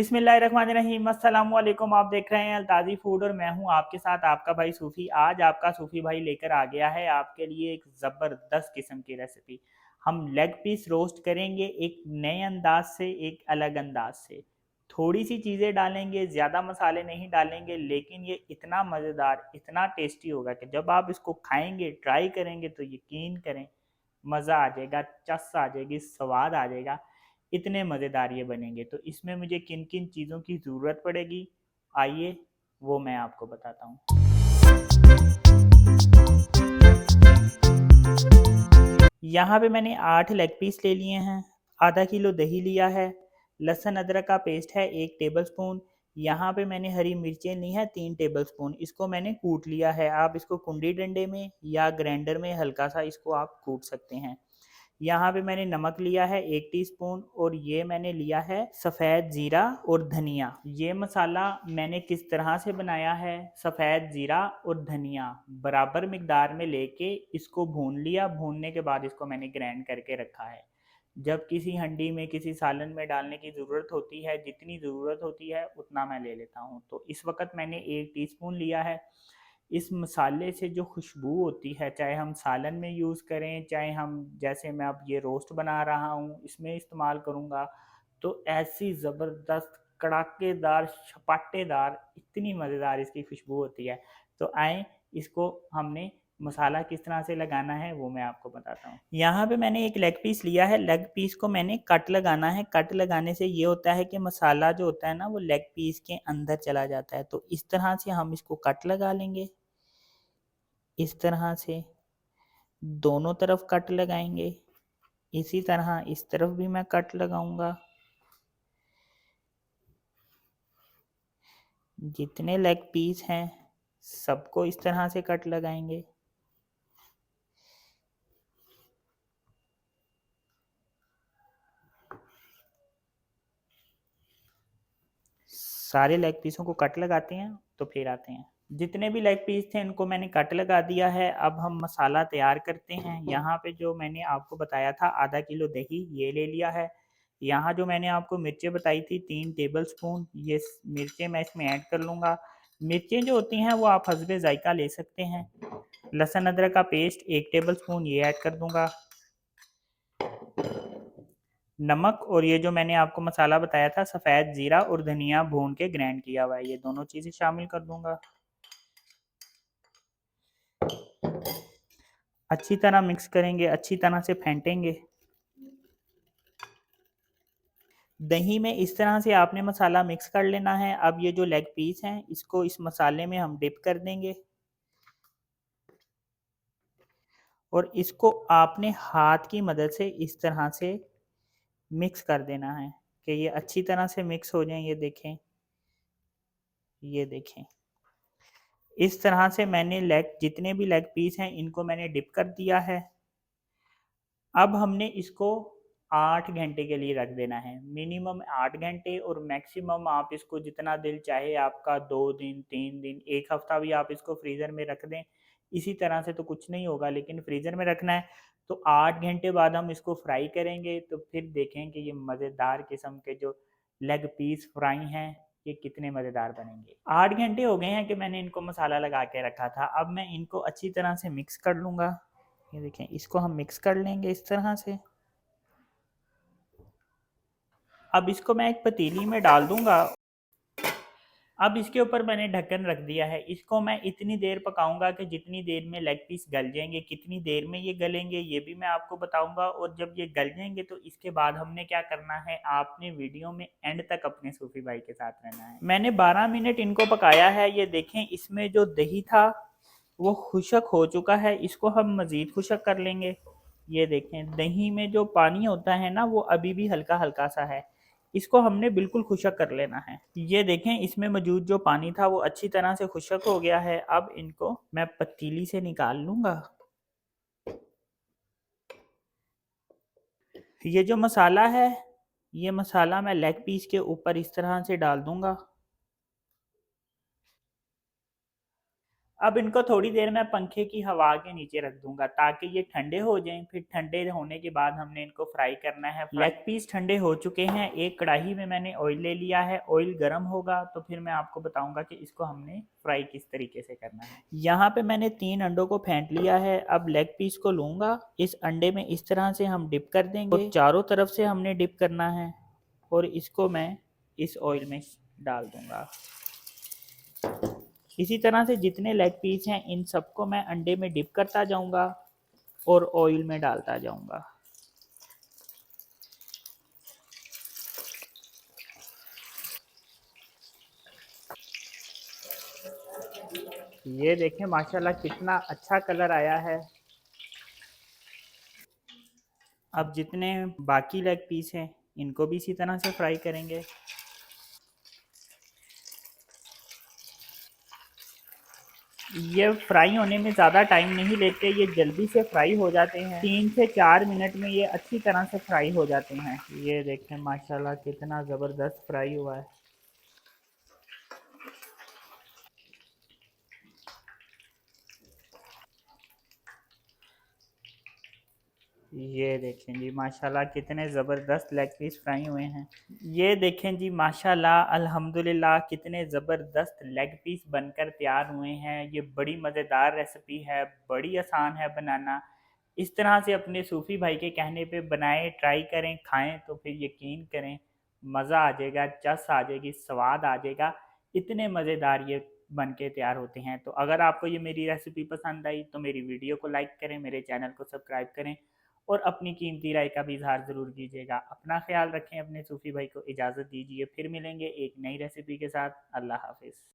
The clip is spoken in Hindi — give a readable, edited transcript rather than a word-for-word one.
बिस्मिल्लाहिर्रहमानिर्रहीम, अस्सलामुअलैकुम। आप देख रहे हैं अल्ताज़ी फूड और मैं हूं आपके साथ आपका भाई सूफ़ी। आज आपका सूफ़ी भाई लेकर आ गया है आपके लिए एक ज़बरदस्त किस्म की रेसिपी। हम लेग पीस रोस्ट करेंगे एक नए अंदाज से, एक अलग अंदाज से। थोड़ी सी चीज़ें डालेंगे, ज़्यादा मसाले नहीं डालेंगे, लेकिन ये इतना मज़ेदार, इतना टेस्टी होगा कि जब आप इसको खाएंगे, ट्राई करेंगे तो यकीन करें मज़ा आ जाएगा, चस आ जाएगी, स्वाद आ जाएगा। इतने मज़ेदार ये बनेंगे। तो इसमें मुझे किन किन चीज़ों की ज़रूरत पड़ेगी, आइए वो मैं आपको बताता हूँ। यहाँ पे मैंने 8 लेग पीस ले लिए हैं, आधा किलो दही लिया है, लहसुन अदरक का पेस्ट है 1 टेबल स्पून। यहाँ पे मैंने हरी मिर्चें ली हैं 3 टेबल स्पून, इसको मैंने कूट लिया है। आप इसको कुंडी डंडे में या ग्राइंडर में हल्का सा इसको आप कूट सकते हैं। यहाँ पे मैंने नमक लिया है 1 टीस्पून और ये मैंने लिया है सफ़ेद ज़ीरा और धनिया। ये मसाला मैंने किस तरह से बनाया है, सफ़ेद ज़ीरा और धनिया बराबर मिकदार में लेके इसको भून लिया। भूनने के बाद इसको मैंने ग्राइंड करके रखा है। जब किसी हंडी में, किसी सालन में डालने की ज़रूरत होती है, जितनी ज़रूरत होती है उतना मैं ले लेता हूँ। तो इस वक्त मैंने 1 टीस्पून लिया है। इस मसाले से जो खुशबू होती है, चाहे हम सालन में यूज़ करें, चाहे हम जैसे मैं अब ये रोस्ट बना रहा हूँ इसमें इस्तेमाल करूँगा, तो ऐसी ज़बरदस्त कड़ाकेदार छपाटेदार इतनी मज़ेदार इसकी खुशबू होती है। तो आए इसको हमने मसाला किस तरह से लगाना है वो मैं आपको बताता हूँ। यहाँ पे मैंने एक लेग पीस लिया है। लेग पीस को मैंने कट लगाना है। कट लगाने से ये होता है कि मसाला जो होता है ना वो लेग पीस के अंदर चला जाता है। तो इस तरह से हम इसको कट लगा लेंगे। इस तरह से दोनों तरफ कट लगाएंगे। इसी तरह इस तरफ भी मैं कट लगाऊंगा। जितने लेग पीस हैं सबको इस तरह से कट लगाएंगे। सारे लेग पीसों को कट लगाते हैं तो फिर आते हैं। जितने भी लेग पीस थे इनको मैंने कट लगा दिया है। अब हम मसाला तैयार करते हैं। यहाँ पे जो मैंने आपको बताया था आधा किलो दही ये ले लिया है। यहाँ जो मैंने आपको मिर्चें बताई थी 3 टेबल स्पून, ये मिर्चें मैं इसमें ऐड कर लूँगा। मिर्चें जो होती हैं वो आप हस्बे ज़ायका ले सकते हैं। लहसुन अदरक का पेस्ट 1 टेबल स्पून ये ऐड कर दूँगा। नमक और ये जो मैंने आपको मसाला बताया था सफ़ेद ज़ीरा और धनिया भून के ग्राइंड किया हुआ है, ये दोनों चीज़ें शामिल कर दूंगा। अच्छी तरह मिक्स करेंगे, अच्छी तरह से फेंटेंगे। दही में इस तरह से आपने मसाला मिक्स कर लेना है। अब ये जो लेग पीस हैं इसको इस मसाले में हम डिप कर देंगे और इसको आपने हाथ की मदद से इस तरह से मिक्स कर देना है कि ये अच्छी तरह से मिक्स हो जाएं। ये देखें इस तरह से मैंने जितने भी लेग पीस हैं इनको मैंने डिप कर दिया है। अब हमने इसको 8 घंटे के लिए रख देना है। मिनिमम 8 घंटे और मैक्सिमम आप इसको जितना दिल चाहे आपका 2 दिन, 3 दिन, 1 हफ्ता भी आप इसको फ्रीज़र में रख दें। इसी तरह से तो कुछ नहीं होगा, लेकिन फ्रीज़र में रखना है। तो 8 घंटे बाद हम इसको फ्राई करेंगे तो फिर देखें कि ये मज़ेदार किस्म के जो लेग पीस फ्राई हैं ये कितने मज़ेदार बनेंगे। 8 घंटे हो गए हैं कि मैंने इनको मसाला लगा के रखा था। अब मैं इनको अच्छी तरह से मिक्स कर लूँगा। ये देखें इसको हम मिक्स कर लेंगे इस तरह से। अब इसको मैं एक पतीली में डाल दूंगा। अब इसके ऊपर मैंने ढक्कन रख दिया है। इसको मैं इतनी देर पकाऊंगा कि जितनी देर में लेग पीस गल जाएंगे। कितनी देर में ये गलेंगे ये भी मैं आपको बताऊंगा। और जब ये गल जाएंगे तो इसके बाद हमने क्या करना है, आपने वीडियो में एंड तक अपने सूफी भाई के साथ रहना है। मैंने 12 मिनट इनको पकाया है। ये देखें इसमें जो दही था वो खुशक हो चुका है। इसको हम मज़ीद खुशक कर लेंगे। ये देखें दही में जो पानी होता है ना वो अभी भी हल्का हल्का सा है। इसको हमने बिल्कुल खुशक कर लेना है। ये देखें इसमें मौजूद जो पानी था वो अच्छी तरह से खुशक हो गया है। अब इनको मैं पतीली से निकाल लूँगा। ये जो मसाला है ये मसाला मैं लेग पीस के ऊपर इस तरह से डाल दूँगा। अब इनको थोड़ी देर मैं पंखे की हवा के नीचे रख दूंगा ताकि ये ठंडे हो जाएं। फिर ठंडे होने के बाद हमने इनको फ्राई करना है। लेग पीस ठंडे हो चुके हैं। एक कढ़ाई में मैंने ऑयल ले लिया है। ऑयल गर्म होगा तो फिर मैं आपको बताऊंगा कि इसको हमने फ्राई किस तरीके से करना है। यहाँ पे मैंने 3 अंडों को फेंट लिया है। अब लेग पीस को लूंगा, इस अंडे में इस तरह से हम डिप कर देंगे और चारों तरफ से हमने डिप करना है और इसको मैं इस ऑयल में डाल दूंगा। इसी तरह से जितने लेग पीस हैं इन सबको मैं अंडे में डिप करता जाऊंगा और ऑयल में डालता जाऊंगा। ये देखें माशाल्लाह कितना अच्छा कलर आया है। अब जितने बाकी लेग पीस हैं इनको भी इसी तरह से फ्राई करेंगे। ये फ्राई होने में ज़्यादा टाइम नहीं लेते, ये जल्दी से फ्राई हो जाते हैं। 3 से 4 मिनट में ये अच्छी तरह से फ्राई हो जाते हैं। ये देखें माशाल्लाह कितना ज़बरदस्त फ्राई हुआ है। ये देखें जी माशाल्लाह कितने ज़बरदस्त लेग पीस फ्राई हुए हैं। ये देखें जी माशाल्लाह अल्हम्दुलिल्लाह कितने ज़बरदस्त लेग पीस बनकर तैयार हुए हैं। ये बड़ी मज़ेदार रेसिपी है, बड़ी आसान है बनाना। इस तरह से अपने सूफ़ी भाई के कहने पे बनाएं, ट्राई करें, खाएं तो फिर यकीन करें मज़ा आ जाएगा, चस आ जाएगी, स्वाद आ जाएगा। इतने मज़ेदार ये बन के तैयार होते हैं। तो अगर आपको ये मेरी रेसिपी पसंद आई तो मेरी वीडियो को लाइक करें, मेरे चैनल को सब्सक्राइब करें और अपनी कीमती राय का भी इजहार ज़रूर कीजिएगा। अपना ख्याल रखें, अपने सूफ़ी भाई को इजाज़त दीजिए। फिर मिलेंगे एक नई रेसिपी के साथ। अल्लाह हाफिज़।